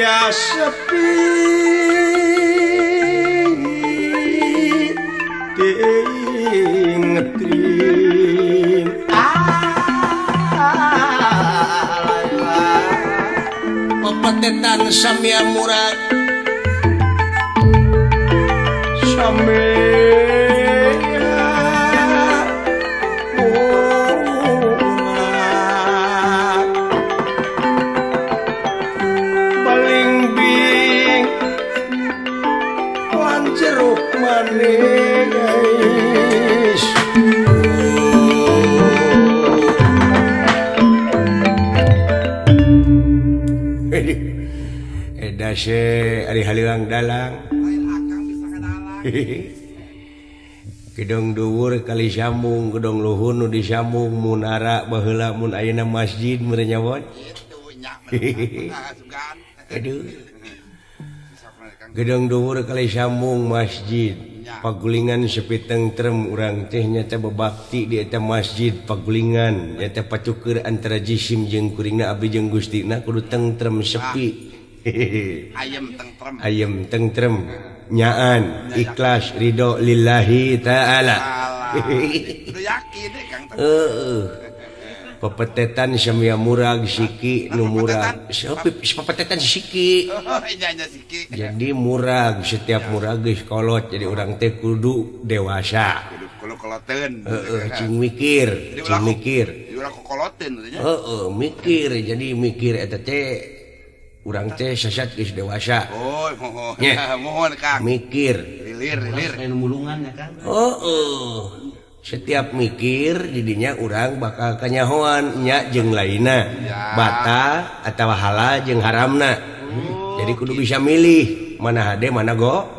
aya sepi ngetrim pepetetan samia murad samia paling bing wan jeruk manis Edase ari haliwang dalang gedong dhuwur kali sambung gedong luhur nu disambung munara baheula mun ayeuna masjid meureun nyawon aduh gedong dhuwur kali sambung masjid pagulingan sepi tentrem urang teh nyata babakti di eta masjid pagulingan nyata pacuker antara jisim jeung kuringna abdi jeung gustina kudu tentrem sepi ayem tentrem nyaan ikhlas ridho lillahi ta'ala pepetetan samia murag siki nu murag pepetetan siki jadi murag setiap murag geus kolot jadi urang teh kudu dewasa cing mikir mikir jadi mikir eta teh urang teh sasat geus dewasa. Mohon Kang. Mikir. Lilir. Anu mulungan ya Kang. Setiap mikir didinya urang bakal kanyahoan nya jeung lainna. Batal atawa halal jeung haramna. Jadi kudu bisa milih mana hade mana goreng.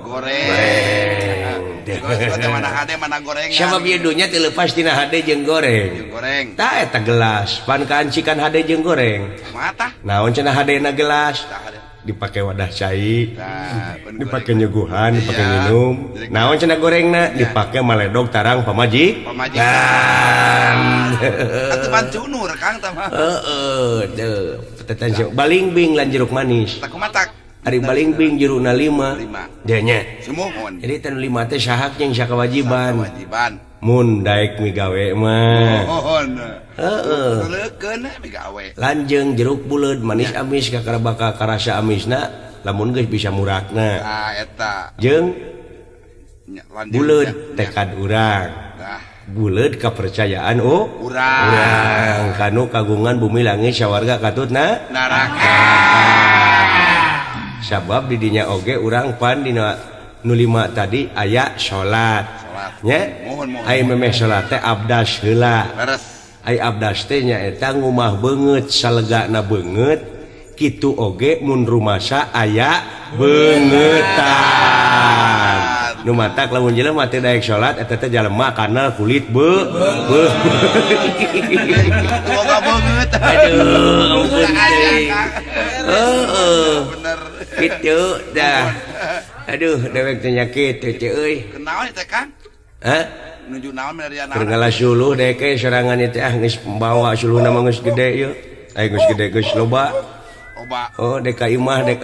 Mana hade mana goreng. Sabab ieu dunya teu leupas tina hade jeung goreng. Tah eta gelas, pan kancikan hade jeung goreng. Mata? Naon cenah hadena gelas? Dipake wadah cai. Dipake nyuguhan, dipake minum. Naon cenah gorengna? Dipake maledog tarang pamajikan. Atuh bancunur Kang tah mah. Teu. Petetan balingbing lan jeruk manis. Takumatak. Ari balingbing jerukna 5 dia nya semohon jadi tan 5 teh sahak jeung sakawajiban mun daek migawe mah leukeun migawe lanjeung jeruk buleud manis amis kakarabaka karasa amisna lamun geus bisa murakna eta jeung buleud tekad urang buleud kepercayaan urang kanu kagungan bumi langit sawarga katutna neraka sabab di dinya oge urang pan dina nu 5 tadi aya salat nya ai memeh salat teh abdas heula ai abdas teh nya eta ngumah beungeut salegana beungeut kitu oge mun rumasa aya beungetan nu matak lamun jelema teh daek salat eta teh jelema kana kulit boga beungeut aduh bener gitu dah aduh dewek teh nyakit teh euy kenaon teh Kang nuju naon meriana keur suluh dek sorangan teh geus bawa suluhna mah geus gede ieu geus gede geus loba dek ka imah dek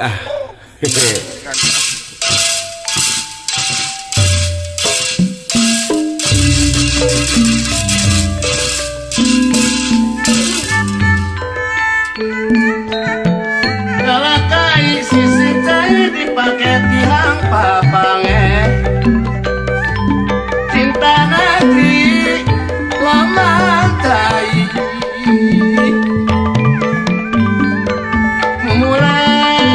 dipake tiang papange cinta nanti lamantai memulai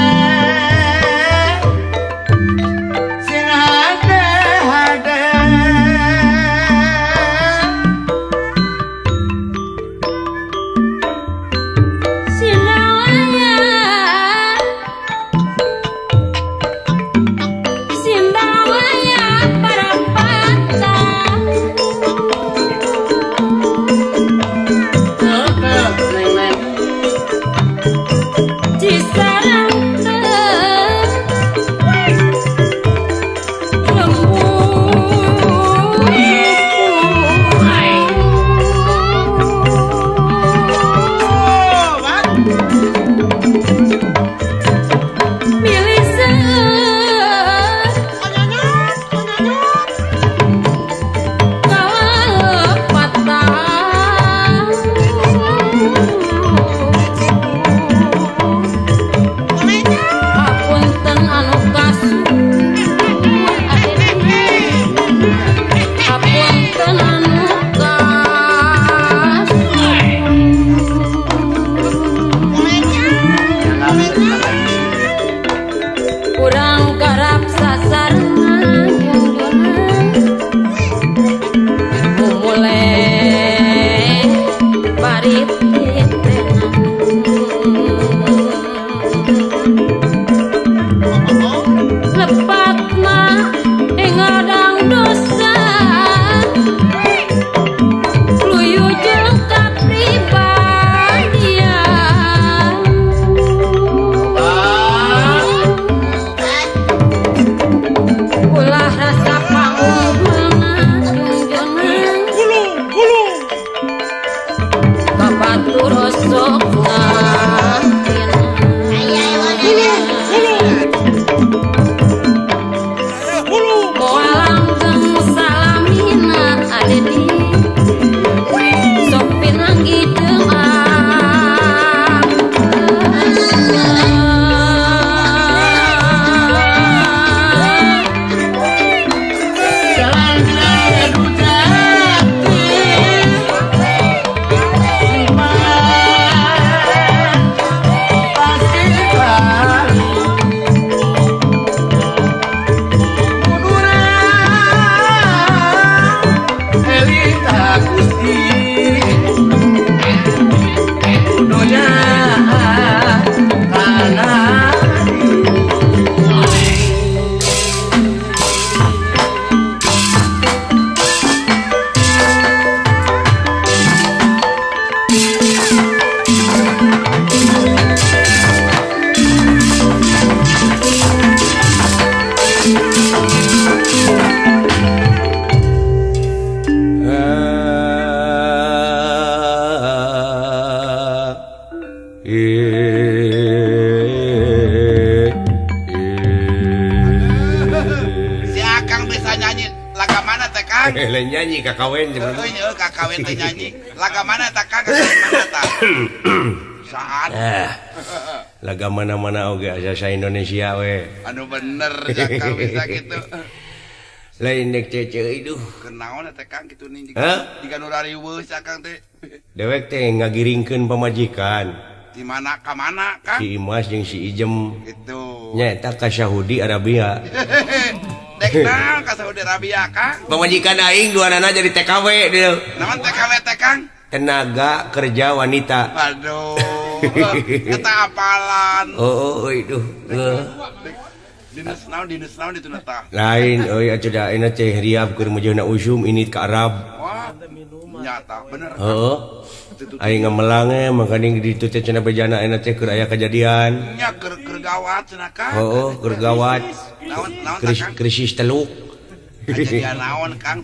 nyanyi kakawin kakawin teh nyanyi laga mana tak kakak mana tak saat laga mana-mana oge asa Indonesia we anu bener jakal bisa gitu lain dek cece itu kenaon teh Kang kitu nih jika nu rariweuh Kang teh dewek teh ngagiringkeun pamajikan di mana ka mana Kang si Imas jeung si Ijem gitu nyaeta ka Saudi Arabia dek naon ka Saudi Arabia Kang pamajikan aing duanana jadi TKW deul naon TKW teh Kang tenaga kerja wanita aduh eta apalan itu Dinus naon itu nata lain atuh da ina teh riab keur mujuna usum ini ka Arab wah nyata bener aing ngamelang makanya ditu teh cenah bejana ina teh keur aya kejadian nya keur gawat cenah Kang keur gawat naon krisis teluk kejadian naon Kang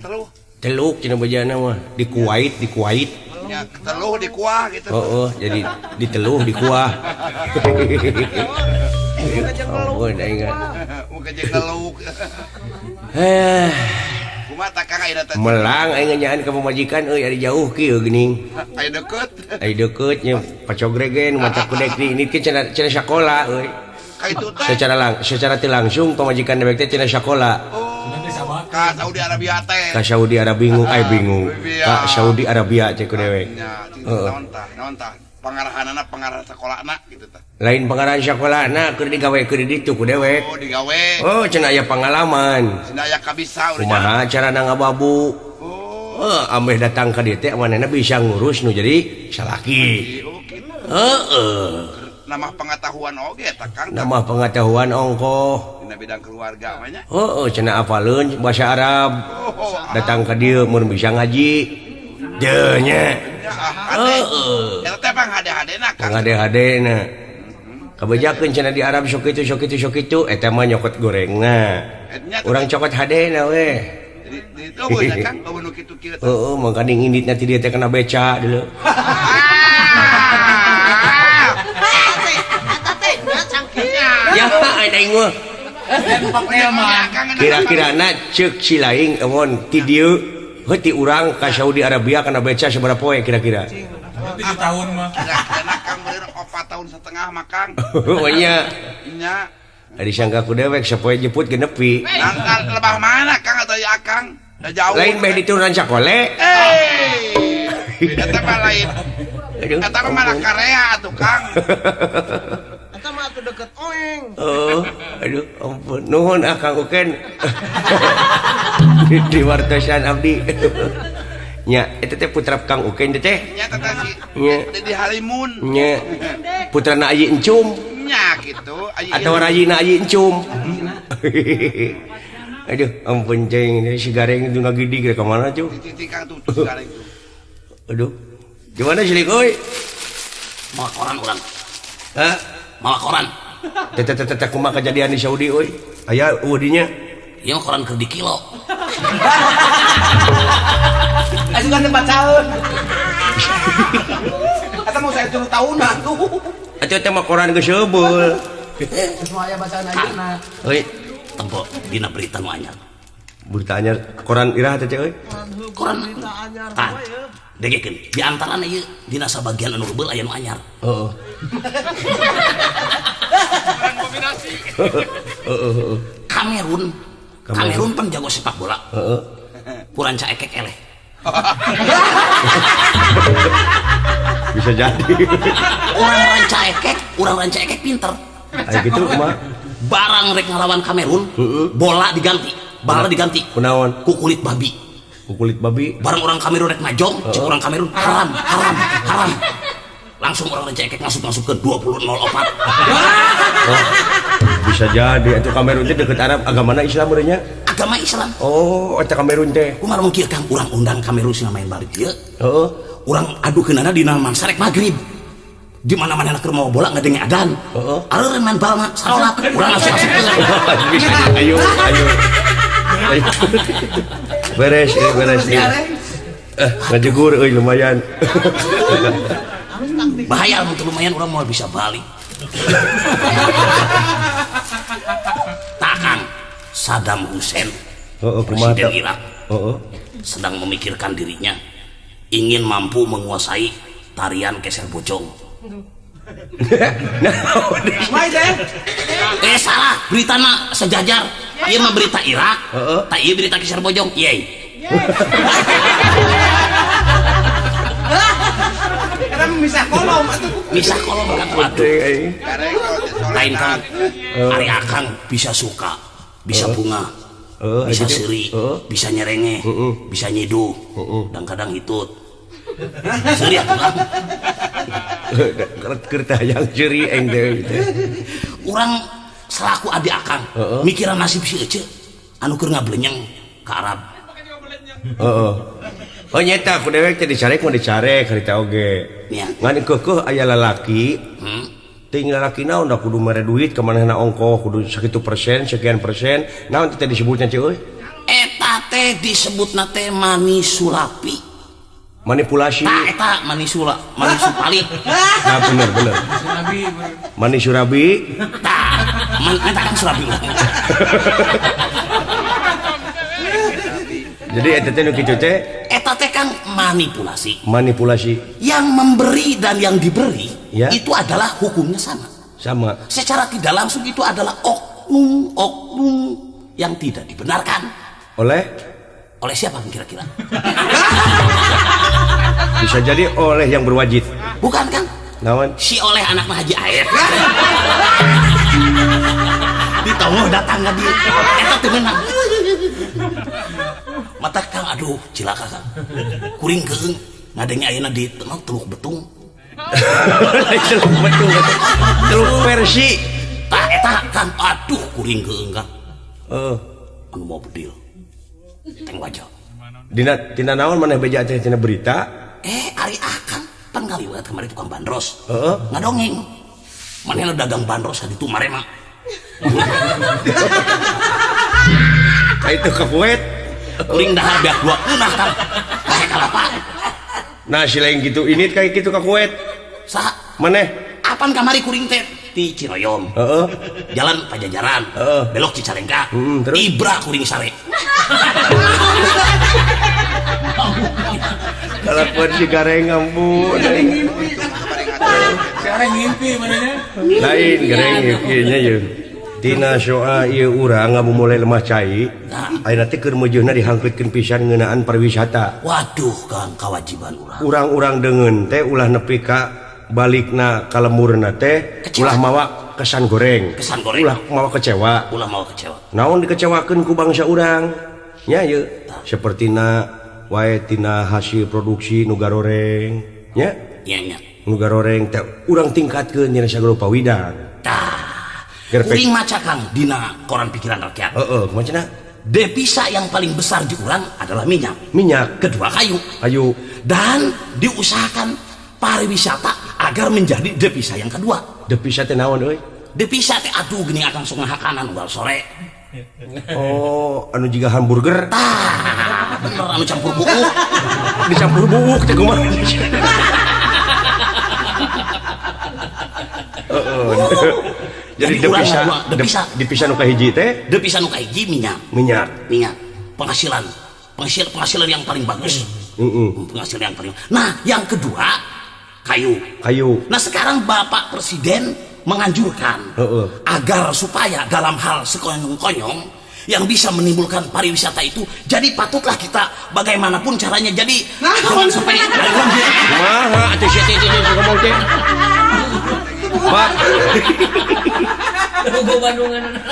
teluk cenah bejana mah di Kuwait nya teluh di kuah gitu jadi di teluh di kuah kejeng ngeluk kumaha tak Kang aya teh melang aing nyaan ka pamajikan euy ari jauh kieu geuning aya deukeut nya pacogregen mata kudek di ini ke cenah sakola euy ka itu teh secara teu langsung pamajikan dewek teh cenah sakola ka Saudi Arabia teh ka Saudi Arabia bingung ka Saudi Arabia cek ku dewek naon tah pangarahanana pangarah sakolana gitu tah lain pangarahan sakolana keur digawe keur di ditu ku dewek digawe cenah aya pengalaman cenah aya kabisa kumaha carana ngababu ameh datang ka dieu teh manehna bisa ngurus nu jadi salaki nama pengetahuan oge eta Kang nama pengetahuan ongkoh dina bidang keluarga mah nya cenah apaleun bahasa Arab datang ka dieu mun bisa ngaji teu nya eta teh panghade-hadena Kang panghade-hadena kabejakeun cenah di Arab sok kitu eta mah nyokot gorengna urang cokot hadena we di itu we Kang nu kitu-kitu mangka ning inditna ti dieu teh kena beca deuleu ya aing mah kira-kirana ceuk si laing emon ti dieu heuti urang ka Saudi Arabia kana beca sabaraha poe kira-kira 7 tahun mah kira-kira Kang beureun 4 tahun setengah mah Kang nya nya ari sangka ku dewek sapoe jeput genepi nangkal lebah mana Kang atau ya Kang jauh lain meh diturunan sakole eta mah lain eta mah mana Korea atuh Kang eta mah atuh deket oeng aduh ampun nuhun Kang Uken di wartosan abdi nya eta teh putra Kang Uken teh nya teh si nya di Halimun nya putrana Ayi Encum nya gitu atau rayina Ayi Encum aduh ampun ceng ini si Gareng itu ngagidi ke mana cuy titik Kang tuh Gareng tuh aduh gimana sih Likoy mau koran orang hah mau koran tete kumaha kejadian di Saudi euy aya udinya ieu koran keur di kilo Asukan tempat tahun. Kata mau saya 10 tahunan tuh. atuh teh mah koran geus heubeul Semua aya bahasa ayeuna. euy tempo dina berita nu anyar berita anyar koran irah teh euy koran tah degekeun di antarana ieu dina sabagian anu heubeul aya nu anyar heeh Kamerun pan jago sepak bola heeh puranca ekek eleh bisa jadi urang ranca ekek pinter aya gitu kumaha barang rek ngalawan Kamerun bola diganti bala diganti kunaon ku kulit babi kulit babi barang orang Kamerun rek ngajong cek orang Kamerun haram langsung orang ranca ekek masuk ke 20.04 bisa jadi itu Kamerun teh deket Arab agamana Islam urangnya agama Islam oh eta Kamerun teh kumaha mungkin Kang urang undang Kamerun sing main balik ieu heeh urang adukeunana dina mansarek magrib di mana-mana keur mau bola ngadenge adan areureun main bal mah salat urang asup-asupkeun ayo beres ngajegur euy lumayan bahaya untuk lumayan orang mau bisa balik Takang Saddam Hussein presiden Irak sedang memikirkan dirinya ingin mampu menguasai tarian keser bojong salah beritana sejajar ieu mah berita Irak tak ieu berita keser bojong yey Misah kolom kan waduh lain kan Ari Akang bisa suka bisa bunga bisa seri bisa nyerenge bisa nyiduh dan kadang hitut seri atuh keur tayang ceri eng teh urang selaku adik Akang mikiran nasib si Ece anu keur ngablenyeng ka Arab oh nyata ku dewek teh dicarek mau dicarek harita oge ngan keukeuh aya lalaki ting lalaki naon da kudu mere duit ka manehna ongkoh kudu sakitu persen sekian persen naon teh disebutna ceuy eta teh disebutna teh manipulasi manipulasi eta manipulasi nah bener manisurabi tah eta kan surabi jadi eta teh nu kitu teh eta teh kan manipulasi yang memberi dan yang diberi itu adalah hukumnya sama secara tidak langsung itu adalah oknum yang tidak dibenarkan oleh siapa kira-kira bisa jadi oleh yang berwajib bukan kan naon si oleh anak Haji Air ditawuh datang ka dieu eta teh menang mata Kang aduh cilaka Kang kuring keung ngadenge ayeuna di teluk betung teluk Persi tah eta Kang aduh kuring keung Kang anu mau bedil teng wajah dina naon maneh beja teh tina berita Ari Akang pan ngaliwat kemarin tukang bandros ngadongeng manehna dagang bandros ka ditu marema itu ke Kuwait kuring dahar biak dua punah Kang kae kalapa nah si lain gitu ini kayak gitu ke Kuwait saha maneh apan kamari kuring teh ti Ciroyom jalan Pajajaran belok Cicalengka Ibra kuring sare kalakuan si Gareng ampun Gareng ngimpi mananya lain Gareng ngimpinya ya tina soa ieu urang mulai lemah cai ayeuna teh keur meujeunna dihangkeutkeun pisan ngeunaan pariwisata waduh Kang kewajiban urang-urang deungeun teh ulah nepi ka balikna ka lemurna teh ulah mawa kesan goreng ulah mawa kecewa naon dikecewakeun ku bangsa urang nya ieu sapertina wae tina hasil produksi nu garoreng nya nya nu garoreng teh urang tingkatkeun nya sagala pawidang kuring maca Kang dina koran pikiran rakyat macana devisa yang paling besar di urang adalah minyak kedua kayu dan diusahakan pariwisata agar menjadi devisa yang kedua. Devisa teh naon euy? Devisa teh atuh geuning akang sok ngahakanan unggal sore. Oh, anu jiga hamburger. Bener anu campur buuk. Dicampur buuk teh kumaha? Jadi devisa nu kahiji teh? Devisa nu kahiji minyak. Penghasilan yang paling bagus. Penghasilan yang paling. Nah, yang kedua kayu. Nah, sekarang Bapak Presiden menganjurkan agar supaya dalam hal sekonyong-konyong yang bisa menimbulkan pariwisata itu, jadi patutlah kita bagaimanapun caranya jadi jangan sampai kumaha atuh sia ngomong teh. Pak.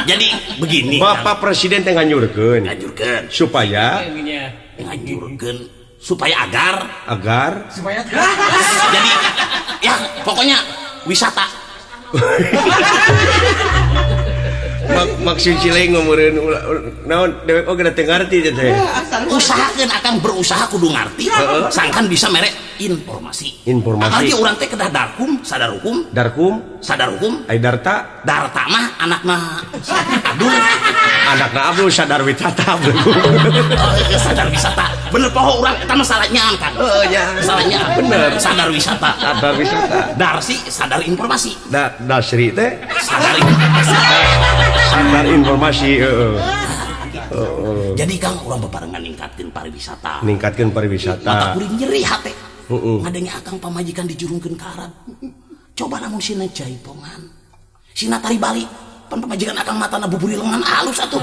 Jadi begini Bapak Presiden teh nganjurkeun supaya agar jadi ya pokoknya wisata. Maksud Cileung ngomeureun naon dewek oge teu ngarti teh. Usahakeun akan berusaha kudu ngarti sangkan bisa merek informasi. Apalagi urang teh kedah sadar hukum ai darta mah anakna Abdul sadar wisata sadar wisata bener poho urang eta mah salahnya kan salahnya bener sadar wisata darsi sadar informasi dasri teh sadar informasi jadi Kang urang bebarengan ningkatkeun pariwisata mata kuring nyeri hate ngadenge akang pamajikan dijurungkeun ka Arab coba namun sina jaipongan sina tari Bali pan pamajikan akang matana buburi lengan halus atuh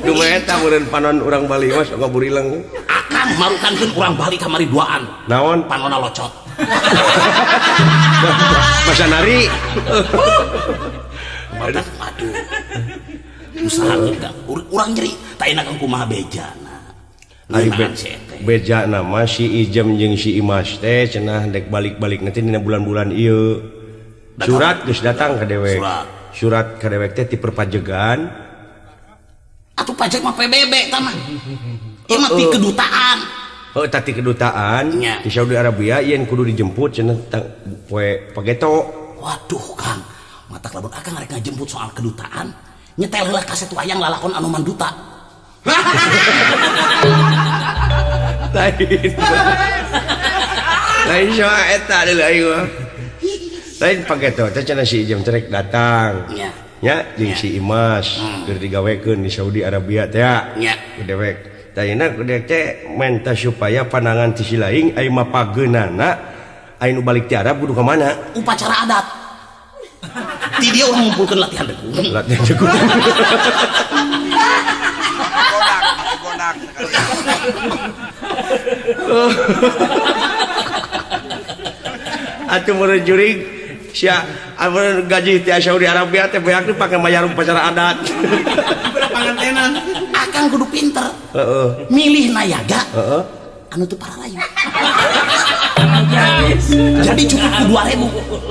Dumeta meureun panon urang Bali mah sok ngaburileng akang marukankeun urang Bali kamari duaan naon panonna locot masa nari aduh usaha kita urang nyeri tak enak kumaha bejana beja nama si Ijem jeung si Imas teh cenah dek balik-balik nanti dina bulan-bulan ieu surat geus datang ka dewek surat ka dewek teh ti perpajegan atuh pajak mah PBB tah mah ieu mah ti kedutaan tati kedutaan di Saudi Arabia yen kudu dijemput cenah poe pageto. Waduh Kang mata lamun akang rek ngajemput soal kedutaan nyetel heula kaset wayang lalakon anu manduta. Lain soal eta deui aing mah. Lain pageto teh cenah si Ijem trek datang. Nya jeung si Imas keur digawekeun di Saudi Arabia teh nya dewek. Tayina kudu teh menta supaya pandangan ti si laing ai mapageunana ai nu balik ti Arab kudu ka mana? Upacara adat. Ti dia urang ngumpulkeun latihan degung. Gonak. Atuh meureun jurig sia amun gaji ti Saudi Arabia teh beak dipake mayar upacara adat. Pangantenan. Akang kudu pinter. Milih nayaga. Anu teu pararayu. Jadi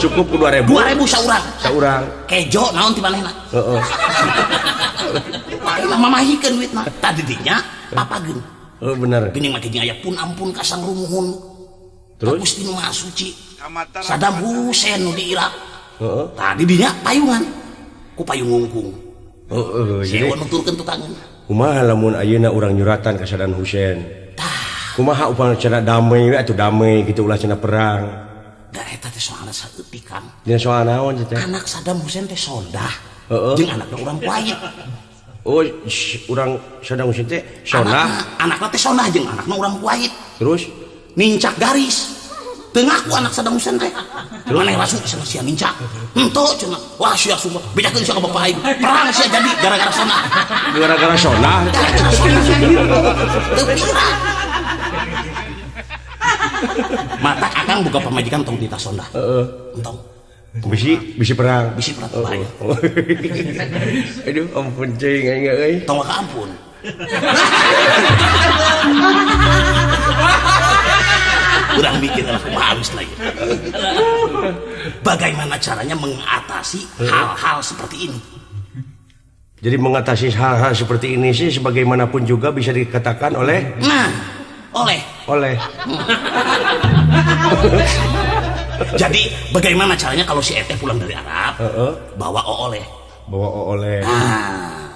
cukup ku 2000. 2000 saurang. Kejo naon ti manehna? Mamahikeun duitna. Tadi dinya papageun. Bener. Geuning mah aya pun ampun ka Sang Rumuhun. Terus Gusti Nu Maha Suci. Saddam Hussein nu di Irak. Tadi dinya payungan. Ku payung ngungkung. Sewa nuturkeun tutangan. Kumaha lamun ayeuna urang nyuratan ka Saddam Hussein? Kumaha upana cenah damai we atuh damai kitu ulah cenah perang. Da eta teh soalna saeutik Kang. Dina soal naon teh? Anak Saddam Hussein teh Sondah. Jeung anakna urang Kuwait. Oh, urang Saddam Hussein teh Sondah. Anakna teh Sondah jeung anakna urang Kuwait. Terus nincak garis. Teu ngaku anak Saddam Hussein teh. Maneh rasu cenah sia nincak. Henteu cenah. Wah sia sumpah. Bedakeun sia ka bapak aing. Perang sia jadi gara-gara Sondah. Gara-gara Sondah. Teu pirang. Mata akang buka pamajikan tong tita Sondah. Entong. Bisi perang. Bisi perang bahaya. Aduh, ampun cing aing euy. Tong ka ampun. Urang mikir lah habis lagi. Bagaimana caranya mengatasi hal-hal seperti ini? Jadi mengatasi hal-hal seperti ini sih sebagaimanapun juga bisa dikatakan oleh oleh. Jadi bagaimana caranya kalau si Ete pulang dari Arab bawa oleh.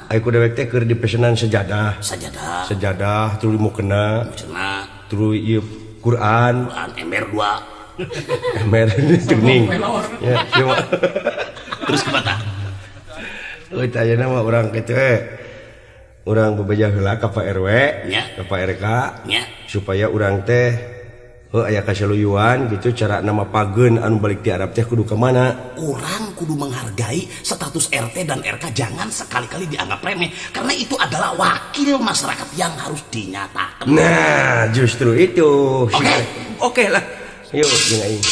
Aku dewek teh keur dipesenan sejadah terus mukena terus ieu Quran ember 2 ember cening ya cuma terus kemana? Euy tanya nama orang kitu urang bebeja heula ka Pak RW ka Pak RK supaya urang teh aya kasaluyuan gitu cara nama pageun anu balik di Arab teh kudu ka mana? Urang kudu menghargai status RT dan RK, jangan sekali-kali dianggap remeh karena itu adalah wakil masyarakat yang harus dinyatakan. Nah, justru itu. Oke lah. Yuk, jeung aing.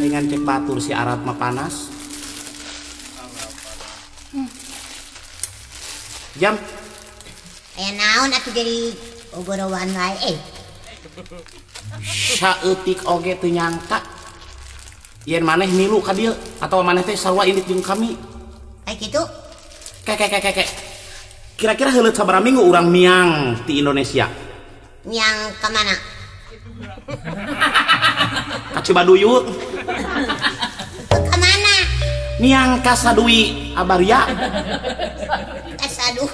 dengan cek batur si Arab mah panas. Jam aya naon atuh jadi ogorowan wae saeutik oge teu nyangka yen maneh milu ka dieu atawa maneh teh sarua indit jeung kami kayak gitu. Kek kira-kira heuleut sabaraha minggu urang miang ti Indonesia Yang kemana? ka Cibaduyut Kemana? miang ka Sadui Abaria Aduh.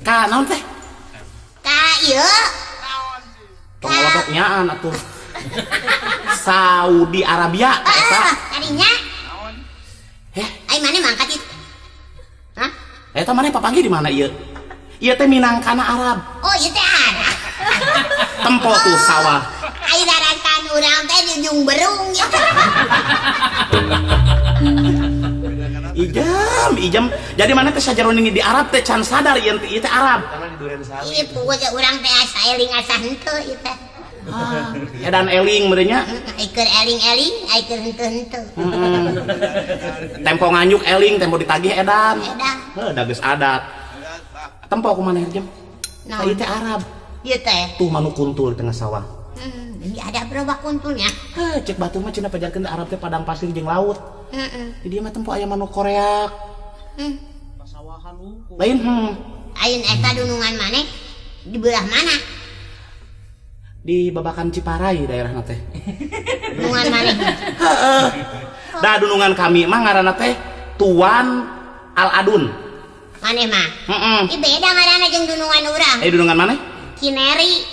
ka naon teh Ieu. tong nyaan atuh Saudi Arabia eta Tadinya. Ai mana mangkat itu? Hah? Eta maneh papanggi di mana ieu? Ieu teh minangkana Arab. Oh, ieu teh ada. Tempo tuh sawah. Ai darakan urang teh di ujung berung ya. Ijam. Jadi mana teh sajaron ini di Arab teh can sadar ieu teh Arab. Ieu puguh urang teh asa eling asa henteu ieu teh. Edan eling meureun nya. Ai keur eling-eling, ai keur henteu-henteu. Tempo nganyuk eling, tempo ditagih edan. Edan. Heuh, da geus adat. Tempo kumaneh jam. Naon? Ieu teh Arab. Ieu teh. Tuh manu kuntul di tengah sawah. Ini ada berapa kuntulnya? Cek batu mah cenah pajarkeun Arab teh padang pasir jeung laut. Di dieu mah tempo aya manu koreak. Pasawahan unggul. Lain Ayeun eta dunungan maneh di belah mana? Di Babakan Ciparai daerahna teh. Dunungan maneh. Heeh. Da dunungan kami mah ngaranna teh Tuan Al-Adun. Maneh mah? Heeh. Ih beda ngaranna jeung dunungan urang. Dunungan maneh? Cineri.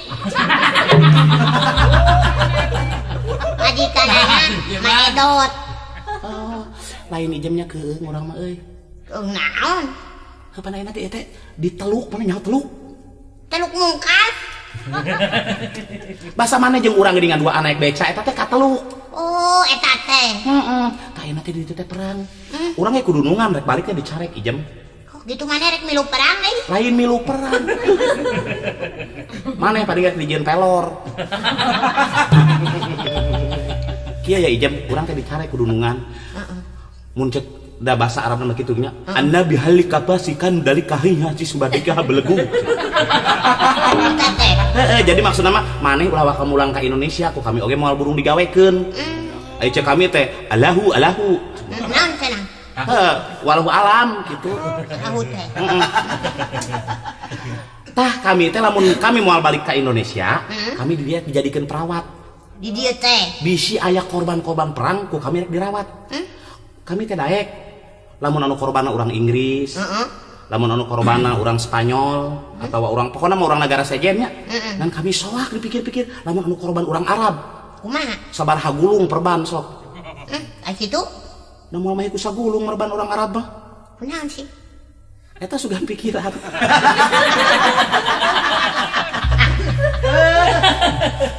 Majikanana Maedot. Oh, lain ijemnya keung urang mah euy. Keung naon? Kapan ayeuna teh teh diteluk mana nyaho teluk? Teluk Mungkas. Basa mana jeung urang geuningan dua anak beca eta teh kateluk. Oh, eta teh. Heeh. Ka ayeuna teh di ditu teh perang. Urang ge kudu nungan rek balik teh dicarek ijem. Kok gitu maneh rek milu perang deui? Lain milu perang. Maneh palingan dijieun pelor. Kieu ya ijem, urang teh dicarek kudu nungan. Mun cek da bahasa Arab mah kitu nya. Anna bihalika basikan dari kahinya ci subadika belegu. Jadi maksudna mah maneh ulah waka mulang ka Indonesia ku kami oge moal burung digawekeun. Ai cek kami teh Allahu. Naon cenah? Walau alam gitu. Allahu teh. Tah kami teh lamun kami moal balik ka Indonesia, kami dia dijadikeun perawat. Di dieu teh. Bisi aya korban-korban perang ku kami rek dirawat. Kami teh daek. Lamun anu korbanna urang Inggris. Lamun anu korbanna urang Spanyol atau urang pokona mah urang negara sejen nya. Dan kami soak dipikir-pikir lamun anu korban urang Arab. Kumaha? Sabaraha gulung perban sok. Ai kitu? Da moal mah ku sagulung merban urang Arab mah. Kunaon sih? Eta sugan pikiran.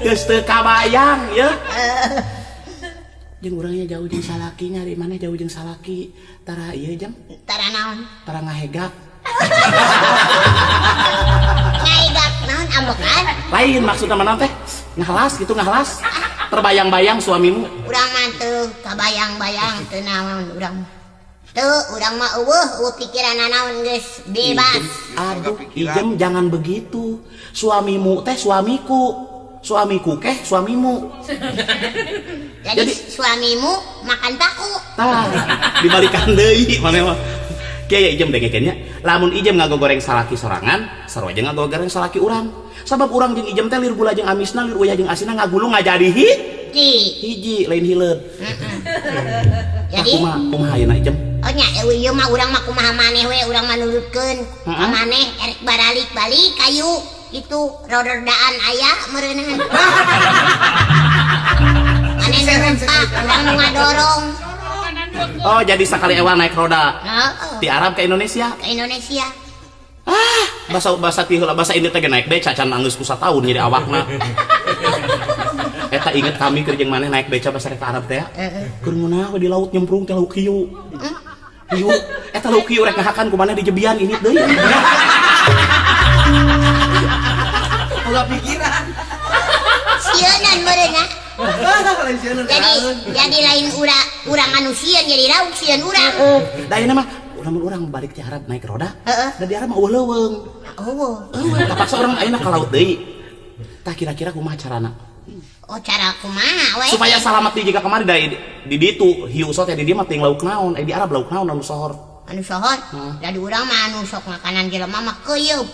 Geus teu kabayang ya. Jeung urangnya jauh jeung salaki nyari maneh jauh jeung salaki. Tara ieu jam. Tara naon? Tara ngahegak. Ngahegak naon amokan? Lain maksudna mana teh? Ngahlas gitu ngahlas. Terbayang-bayang suamimu. Urang mah teu kabayang-bayang teu naon urang. Teu urang mah eueuh pikiran naon geus bebas. Aduh, ijem jangan begitu. Suamimu teh suamiku. Suamiku keh suamimu. Jadi suamimu makan paku. Tah, dibalikan deui maneh mah. Kieu ijem dengekeun nya. Lamun ijem ngagogoreng salaki sorangan, sarua jeung ngagogoreng salaki urang. Sabab urang jeung ijem teh lir gula jeung amisna, lir uyah jeung asina ngagulung ngajadi hiji lain hileud. Jadi kumaha ayeuna ijem? Oh nya ieu mah urang mah kumaha maneh we urang mah nurutkeun. Ka maneh erek balik kayu itu rododaan aya meureunangan. Maneh nerempak urang nu ngadorong. Oh, jadi sakali ewa naik roda. Heeh. Di Arab ke Indonesia? Ke Indonesia. Bahasa tiheula bahasa India teh naik beca can anggeus ku sataun jadi awakna. Eta inget kami keur jeung maneh naik beca bahasa rek Arab teh. Keur ngeunah di laut nyemprung teh lauk hiu. Hiu eta lauk hiu rek ngahakan ku maneh di jebian ini deui. Boga pikiran. Sieun meureunna. Jadi lain urang manusia jadi rauk sieun urang. Da ieu mah urang balik ti Arab naik roda. Da di Arab mah leuweung. Terpaksa orang ayeuna ka laut deui. Tah kira-kira kumaha carana? Oh cara kumaha we? Supaya selamat di jika kemari di ditu hiu sot ya di dieu mah teuing lauk naon, di Arab lauk naon anu sohor. Anu sohor? Jadi urang mah anu sok makanan jelema mah keuyeub.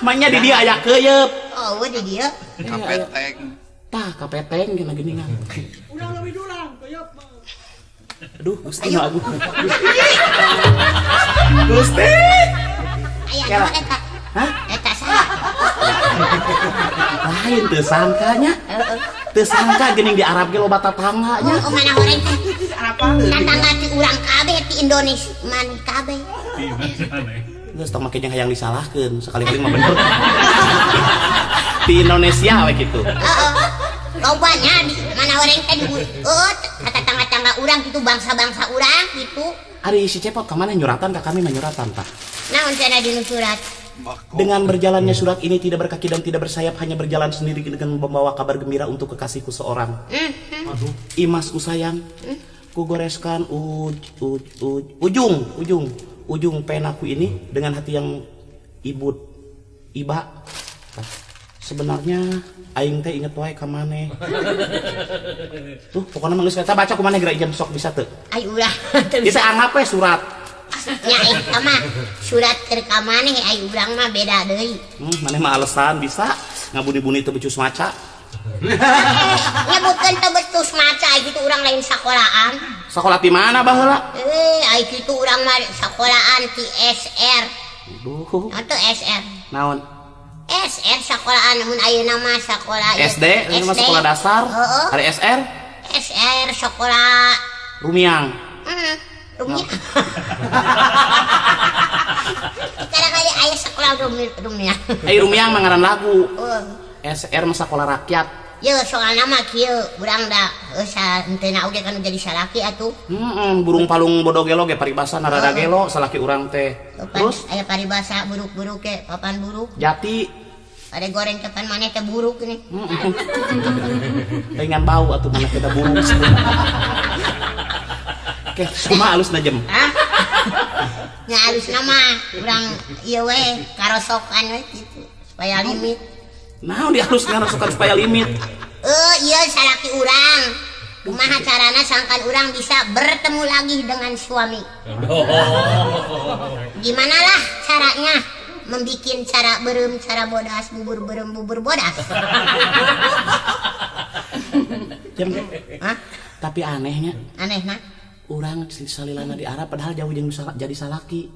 Mahnya di dia aya keuyeub. Oh, di dia. Kapeteng. Tah kapeteng gini geuningan. Urang leuwih durang, keuyeub mah. Aduh, Gusti mah aku. Gusti. Aya naon eta? Hah? Eta saha? Lain teu sangkanya. Teu sangka geuning di Arab ge loba tatangganya. Oh, mana horeng teh? Tatangga ti urang kabeh ti Indonesia, maneh kabeh. Geus tong make jeung hayang disalahkeun, sekali-kali mah bener. Di Indonesia we kitu. Heeh. Lobanya di mana horeng teh di kata tangga-tangga urang kitu bangsa-bangsa urang kitu. Ari si Cepot ka mana nyuratan ka kami menyuratan tah. Naon cenah dinu surat? Dengan berjalannya surat ini tidak berkaki dan tidak bersayap, hanya berjalan sendiri dengan membawa kabar gembira untuk kekasihku seorang. Imasku sayang, ku goreskan ujung penaku ini dengan hati yang iba. Sebenarnya aing teh inget wae ka maneh. Tuh, pokoknya manggeus eta baca ku maneh geura ijem sok bisa teu. Ai ulah. Kita anggap we surat. Nya eta mah surat keur ka maneh ai urang mah beda deui. Maneh mah alesan bisa ngabuni-buni teu becus maca. Nyebutkeun teu becus maca ai kitu urang lain sakolahan. Sakola ti mana baheula? Ai kitu urang mah sakolahan ti SR. Duh. Atau SR. Naon? SR sekolahan namun ayeuna mah sakola SD, ini mah sekolah dasar. Ada SR? SR sekolah Rumiang. Rumiang. Karena kali aya sekolah Rumiang. Rumiang mah ngaran lagu. SR mah sekolah rakyat. Ye soalna mah kieu urang da henteu oge kan jadi salaki atuh. Burung palung bodo gelo ge paribasa narada gelo salaki urang teh. Terus aya paribasa buruk-buruk ke papan buruk. Jati. Ada goreng kapan maneh teh buruk ini. Dengan bau atuh maneh teh buruk. Oke, cuma halusna jem. Nya halusna mah urang ieu we karosokan we kitu supaya limit. Naon dihalus ngarosokan supaya limit? Iya salaki urang. Kumaha carana sangkan urang bisa bertemu lagi dengan suami? Gimana lah caranya membikin cara berem, cara bodas, bubur berem, bubur bodas? Tapi anehnya. Anehna? Urang salilana di Arab padahal jauh jeung jadi salaki.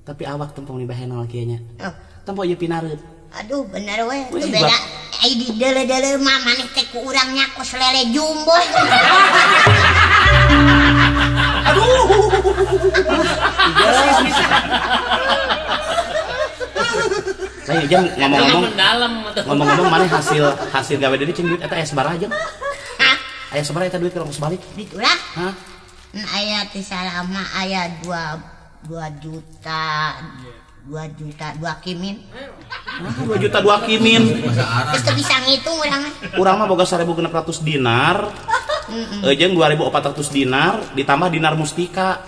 Tapi awak tempong di bahenol kieu nya. Tempo ieu pinareut. Aduh bener we, itu beda. Ai di dele-dele mah maneh teh ku urang nyakos lele jumbo. Aduh. Saya jeung ngomong-ngomong maneh hasil gawe deui cing duit eta aya sabaraha jeung? Aya sabaraha eta duit kalau balik? Duit ulah? Hah? Aya teh salama aya 2 juta 2 kimin. 2 juta 2 kimin. Terus bisa ngitung urang mah. Urang mah boga 1.600 dinar. Jeung 2.400 dinar ditambah dinar mustika.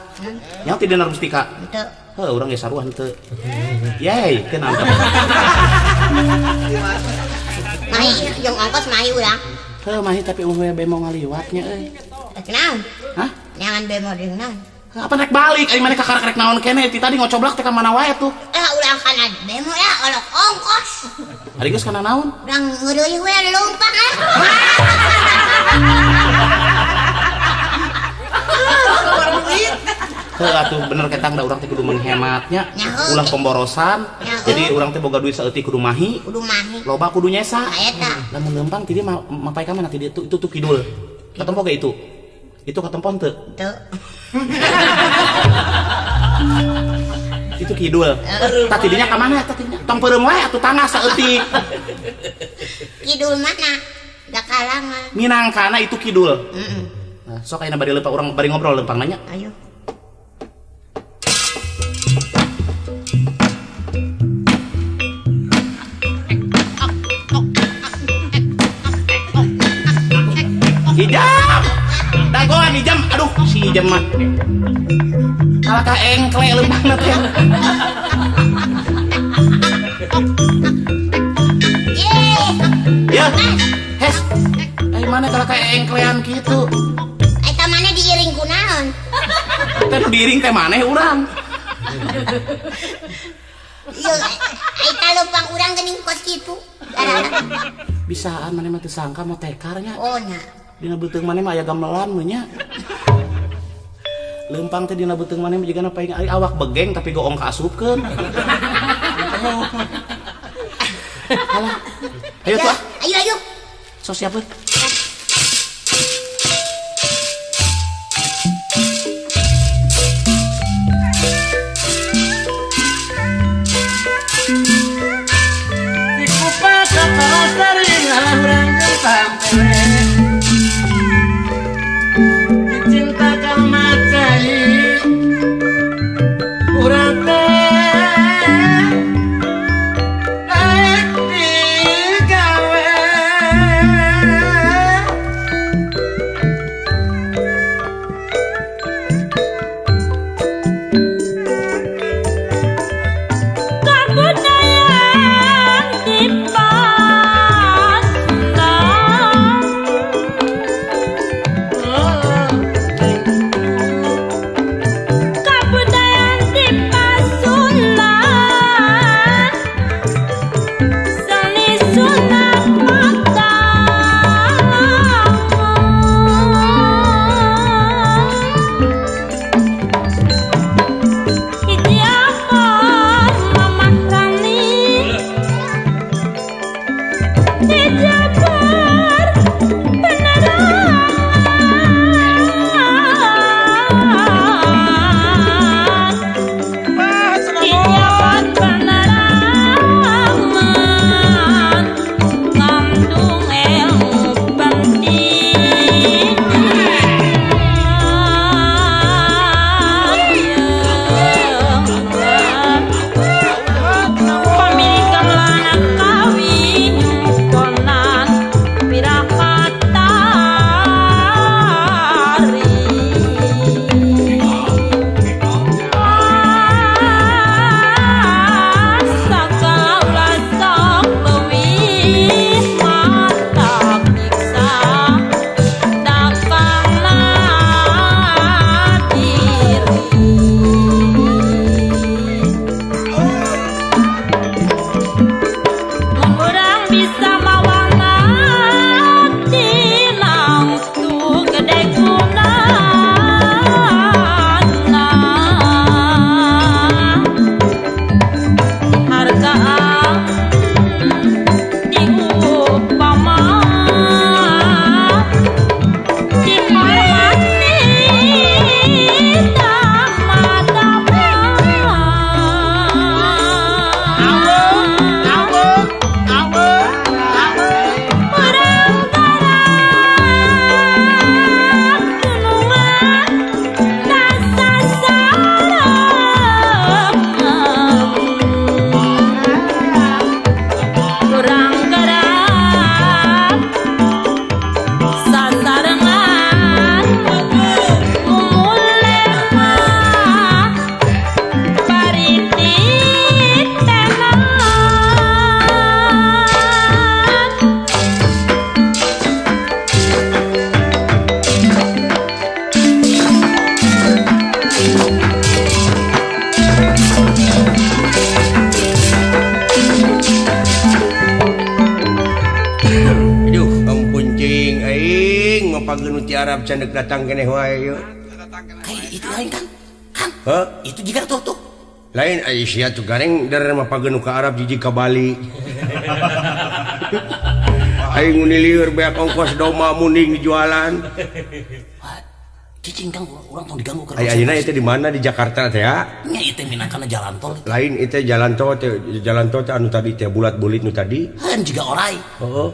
Nya ti dinar mustika? Heuh, urang ge saruah henteu. Yey, kenapa? Mahi jeung ongkos mahi urang. Heuh, mahi tapi we bemo ngaliwatnya euy. Kenaon? Hah? Jangan bemo jeung naon? Apa naik balik? Ari maneh kakarek naon keneh? Ti tadi ngocoblak teh ka mana wae tuh? Urang kana bemo ya olok ongkos. Ari geus kana naon? Urang ngeureuyeuh we lumpang ah. Heuh atuh bener ketang da urang teh kudu menghematnya. Ulah pemborosan. Jadi urang teh boga duit saeutik kudu mahi. Loba kudu nyesa. Eta. Lamun leumpang ti dieu mapai ka mana ti dieu itu kidul. Katempo ge itu. Itu katempo henteu? Teu. Itu kidul. Tah tidinya ka mana eta tidinya? Tong peureum wae atuh tangah saeutik. Kidul mana? Da kalangan. Minangkana itu kidul. Nah, sok ayeuna bari leumpang urang bari ngobrol leumpang nanya. Ayo. ijem mah. Kalah ka engkle leumpangna teh. Ya. Hes. Ai mana kalah ka engklean kitu? Eta mana diiring ku naon? Teh diiring teh maneh urang. Iya, eta leumpang urang geuning kos kitu. Bisaan maneh mah teu sangka mau tekarnya. Oh nya. Dina beuteung maneh mah aya gamelan mah nya. Leumpang teh dina beuteung maneh jigana paing ari awak begeng tapi goong kaasupkeun. Halah. Ayo tuh. Ayo. So siapa? Arab candek datang kene wae yeuh. Kayak itu lain kan? Kang. Hah? Itu juga tuh. Lain Aisyah tuh gareng dari mah pageun ka Arab jiji ka Bali. Aing ngunilir beak ongkos doma munding jualan. Cicing Kang urang tong diganggu ka. Ayeuna itu di mana di Jakarta teh ya? Nya itu minangkana jalan tol. Lain itu jalan tol teh anu tadi teh bulat-bulit nu tadi. Han juga orai. Heeh.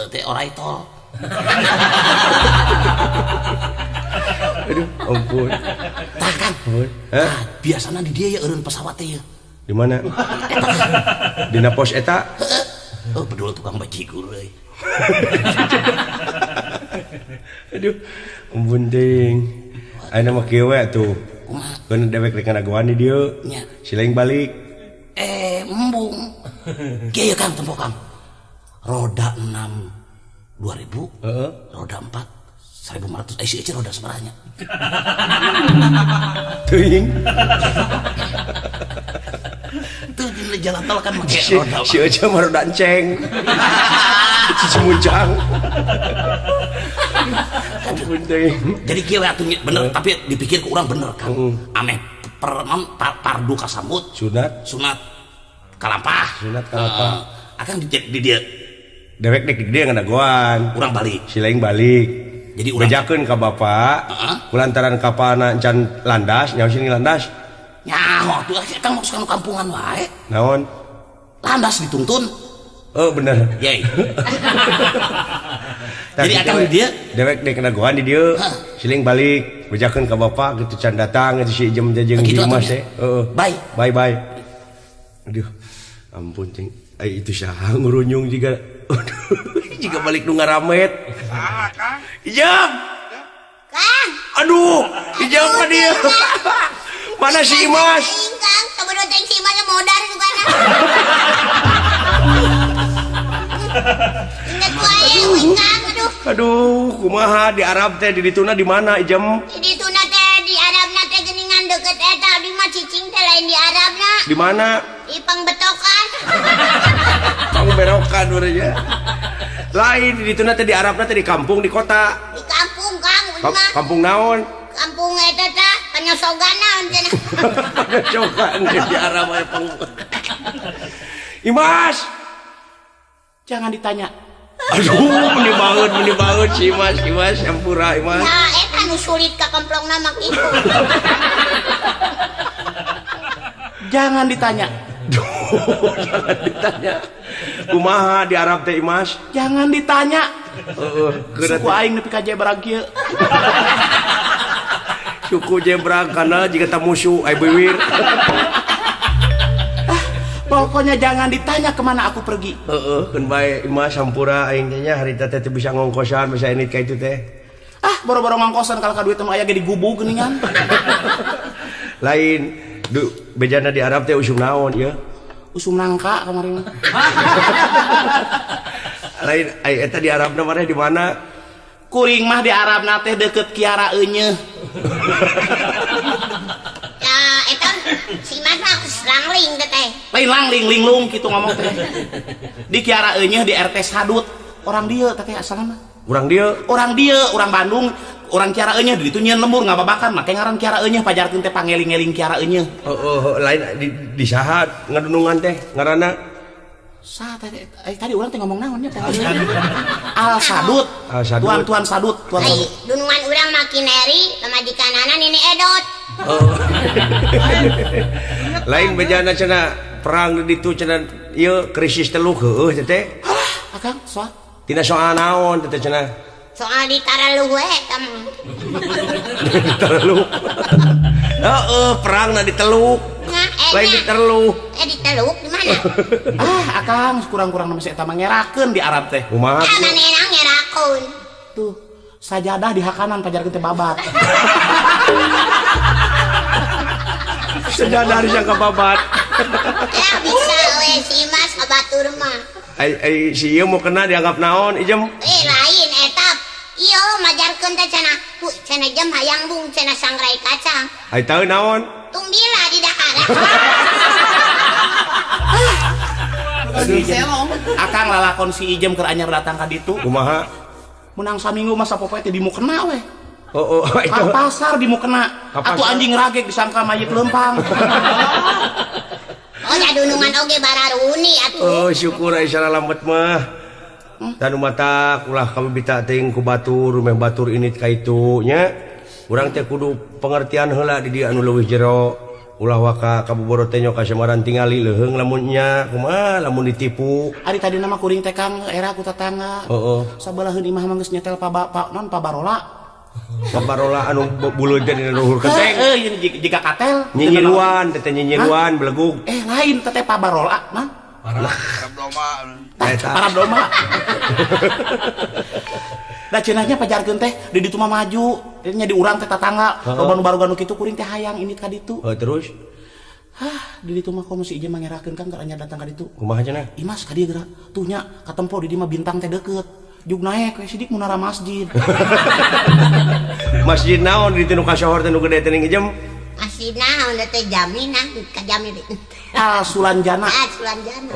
Teh orai tol. Aduh, ampun. Tah Kang. Hah? Biasana di dia ya eureun pesawat teh ya. Di mana? Dina pos eta? Oh, bedul tukang bajigur euy. Aduh, bunting. Ayeuna mah kieu we tuh. Keun dewek rek ngadagoan di dieu. Silaing balik. Embung. Kieu Kang tempo Kang. Roda 6 2000. Roda 4 1500. Isi roda seberanya. Teuing. Tuh di jalan tol kan make roda. Si aja mah roda enceng. Cici muncang. Jadi kieu atuh bener tapi dipikir ke urang bener kan. Aneh pardu kasambut sunat kalampah akan di dia dewek dek di dia ngadagoan urang balik silaing balik jadi urang bejakeun ka bapak kulantaran kapana encan landas nyaho sini landas nyaho tuh Kang maksud kampungan wae naon landas dituntun bener yey jadi akan di dia dewek dek ngadagoan di dia silaing balik bejakeun ka bapak gitu can datang itu si Ijem jeung di rumah teh bye aduh ampun cing itu saha ngurunyung juga jika balik nu ngaramet Kang Ijem Kang aduh Ijem ka dia mana si Imas Kang kebetulan teh si Imas modar juga na ingat wae Kang aduh kumaha di Arab teh di dituna di mana Ijem di dituna teh di Arabna teh geuningan deket eta di mah cicing teh lain di Arabna di mana di Pangbetokan Pangberokan urangnya lain di dituna teh di Arabna teh di kampung di kota di kampung Kang kampung naon kampung eta teh panyosoganan cenah panyosogan di Arab aya pang Imas jangan ditanya aduh meni banget si Imas sampura Imas nah eta nu sulit ka kemplongna mah kitu jangan ditanya jangan ditanya kumaha di Arab teh Imas jangan ditanya suku aing nepi ka jebrag kieu suku jebrag kana jika ta musuh ai beuwir pokoknya jangan ditanya kemana aku pergi keun bae Imas sampura aing teh nya harita teh bisa ngongkosan bisa ini ka itu teh boro-boro ngongkosan kalau ka duit mah aya ge digubug geuningan lain bejana di Arab teh usum naon ya usum nangka kemarin lain eta di Arabna mah di mana kuring mah di Arabna teh deket Kiara Eunyeeh ya eta si Mas mah langling teh lain langling linglung kitu ngomong teh di Kiara Eunyeeh di RT Sadut orang dieu teh asalna mah urang dieu orang Bandung orang Kiara Eunyeeh di ditu nyeun lembur ngababakan make ngaran Kiara Eunyeeh pajarkeun teh pangeling-eling Kiara Eunyeeh lain di saha ngadunungan teh ngaranna saha teh tadi urang teh ngomong naon nya Al Sadut tuan Sadut dunungan urang makineri pamajikanana Nini Edot lain bejana cenah perang di ditu cenah ieu krisis teluk heueuh teh akang soal tina soal naon teh cenah soal di Taralu we kamu Teluk perang na di Teluk lain di Teluk di Teluk di mana akang kurang-kurang nama si eta mah ngerakeun di Arab teh kumaha manehna ngerakeun tuh sajadah di hakanan pajarkeun teh babat sajadah di sangka babat ya bisa we si Mas kabatur mah ai si ieu mau kena dianggap naon Ijem lain etap iyo majarkeun teh cenah cenah jam hayang bung cenah sangrai kacang ai tahu naon tumbila di dahar akang lalakon si Ijem keur anyar datang ka ditu kumaha menang saminggu masa popoe teh dimu kena we itu ka pasar dimu kena atuh anjing ragek disangka mayit lempang nya dunungan oge bararuni atuh syukur ai salah lambat mah dan mata ulah kami bita ting ku batur meh batur init ka itu nya urang teh kudu pengertian heula di dieu anu leuwih jero ulah waka kabuboro teh nyoka samaran tingali leuheung lamun nya kumaha lamun ditipu ari tadi nama kuring teh Kang era ku tetangga sabalaheun imah mah geus nyetel pabarola anu buluh teh dina luhur genteng jika katel nyinyiruan teh nyinyiruan belegug lain teh pabarola Arab doma Arab doma Da cenahnya pajarkeun teh di ditu mah maju, nya di urang teh tatangga, loba nu barugan kitu kuring teh hayang ini ka ditu. Terus Di ditu mah komo si ieu mangerakeun Kang gara nya datang ka ditu. kumaha cenah? Imas ka dieu geura. Tuh nya katempo di dieu mah bintang teh deukeut. Jug naek we sidik munara masjid. Masjid naon di tinu kasohor teh nu gede teh ngejem? Masih naon teh jaminan ka jami. Sulanjana. Sulanjana.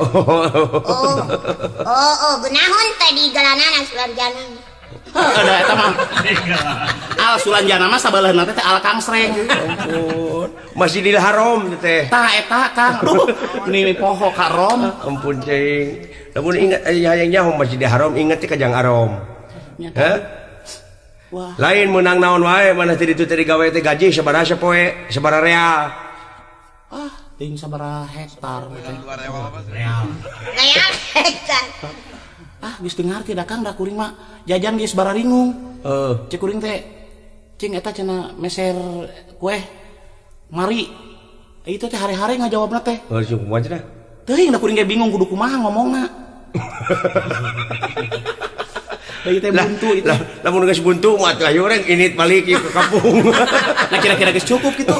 Oh, gunaon teh di galanana Sulanjana. Ada eta mah. Sulanjana mah sabaleuna teh al kangsreng. Ampun. Masjidil Haram teh. Tah eta Kang. Aduh, ini poho karom. Ampun cing. Lamun ingat hayang nyaho Masjidil Haram ingat teh Kajang Arom. Hah? Wah. Lain menang naon wae maneh teh ditu teh digawe teh gaji sabaraha poe, sabaraha real. Ting sabaraha hektar teh. Real hektar. Geus teu ngarti da Kang da kuring mah jajan geus bararingung. Cek kuring teh cing eta cenah meser kue mari. Itu teh hari-hari ngajawabna teh. Harus kumaha cenah? Teuing da kuring ge bingung kudu kumaha ngomongna. Bayi teh buntu itu. Lamun geus buntu mah teh ayo urang init balik ke kampung. Nah kira-kira geus cukup gitu.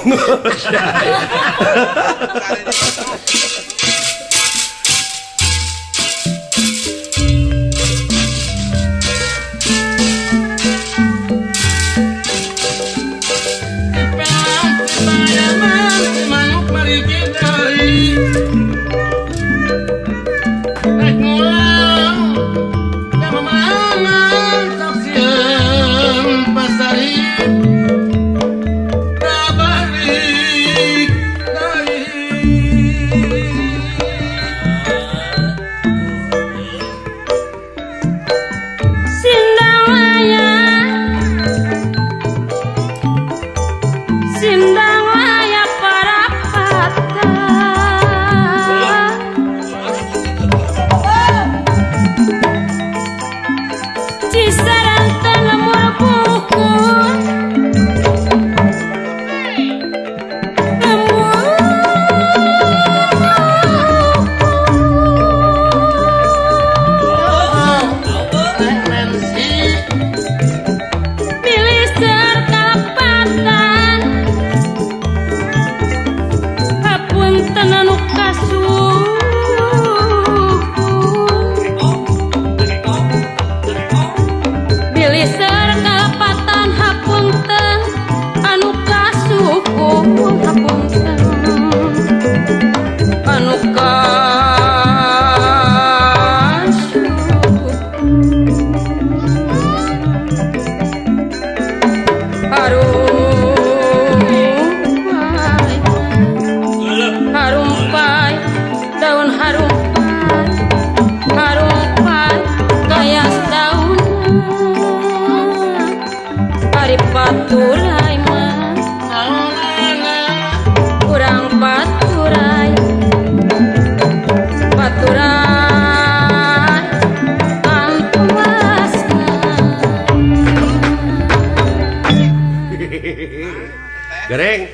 Gareng.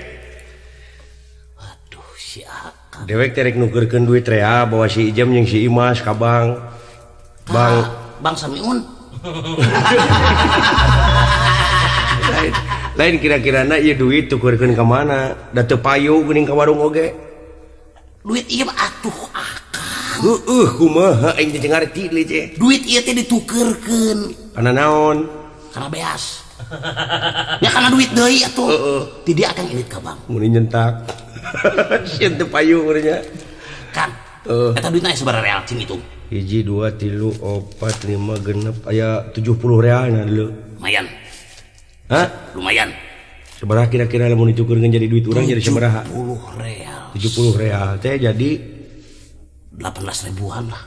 Aduh si Akang. Dewek terek nukerkeun duit rea bawa si Ijem jeung si Imas ka bank. Bang Samiun. Lain kira-kirana ieu duit tukerkeun ka mana? Da teu payu geuning ka warung oge. Duit ieu mah atuh Akang. Kumaha aing teh ngarti deui teh. Duit ieu teh ditukerkeun. Kana naon? Kana beas. Ya kana duit deui atuh. Ti dia akan irit ka bank. Mun nyentak. Sieun teu payu urangnya. Kan. Eta duitna sabaraha real cing itu? 1 2 3 4 5 genep aya 70 real na dulu. Lumayan. Hah? Lumayan. Sabaraha kira-kira lamun ditukerkeun jadi duit urang jadi sabaraha? 70 real. 70 real teh jadi 18 ribuan lah.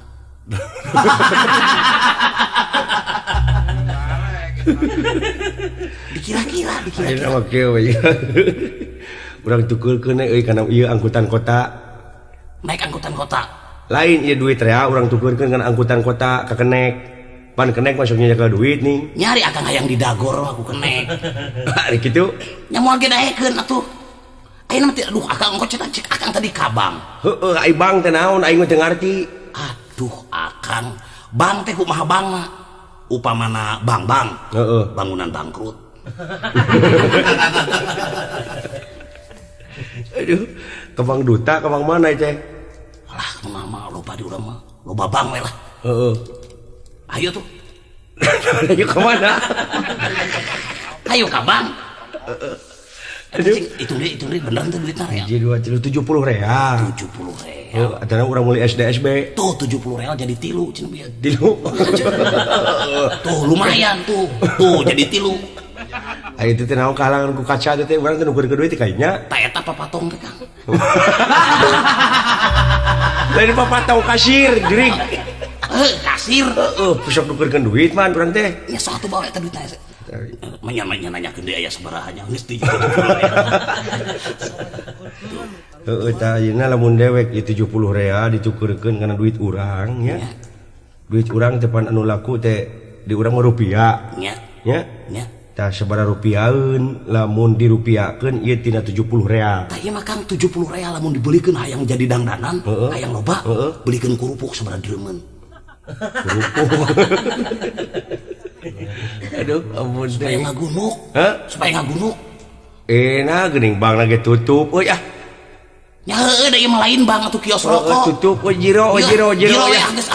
Dikira-kira. Ayeuna mah kieu we. Urang tukeurkeun euy kana ieu angkutan kota. Naik angkutan kota. Lain ieu duit rea urang tukeurkeun kana angkutan kota ka Kenek. Pan Kenek masuknya nyekel duit nih. Nyari Akang hayang didagor aku Kenek. Ari kitu. Nya moal ge daekeun atuh. Ayeuna mah aduh Akang engko cek Akang tadi ka bank. Heueuh ai bank teh naon aing teh ngarti. Aduh Akang, bank teh kumaha bank mah? upamana bang bangunan bangkrut. Aduh, kembang duta, kembang mana teh? Alah, nama loba di urang mah. Loba bang we lah. Ayo tuh. Ayo ke mana? Ayo ka bang. Itu beneran tuh duitnya ya. Jadi 70 real. 70 real. Adana urang mulai SD SB. Tuh 70 real jadi tilu cenah bieu. Tilu. Tuh lumayan tuh. Tuh jadi tilu. Ari teh naon kahalangan ku kaca teh urang teh nuker duit kayaknya. Ta eta papatong teh Kang. Lain papatong kasir, jering. Kasir. Pusok nukerkeun duit man urang teh. Ya satu bawa eta duitna. Manya nanyakeun deui aya sabaraha nya geus 70. Tah ayeuna lamun dewek ieu 70 real ditukerkeun kana duit urang nya. Duit urang teh pan anu laku teh di urang mah rupiah. Nya. Nya. Tah sabaraha rupiaheun lamun dirupiahkeun ieu tina 70 real. Tah ieu mah Kang 70 real lamun dibelikeun hayang jadi dangdanan, hayang loba, belikeun kerupuk sabaraha dreumeun. Kerupuk. Aduh, ampun deh. Supaya ngagunuk. Supaya ngagunuk. Nah, geuning bang lagi tutup. Oh ya. Ya heueuh da ieu mah lain bang atuh kios rokok. Tutup jiro ya. Geus.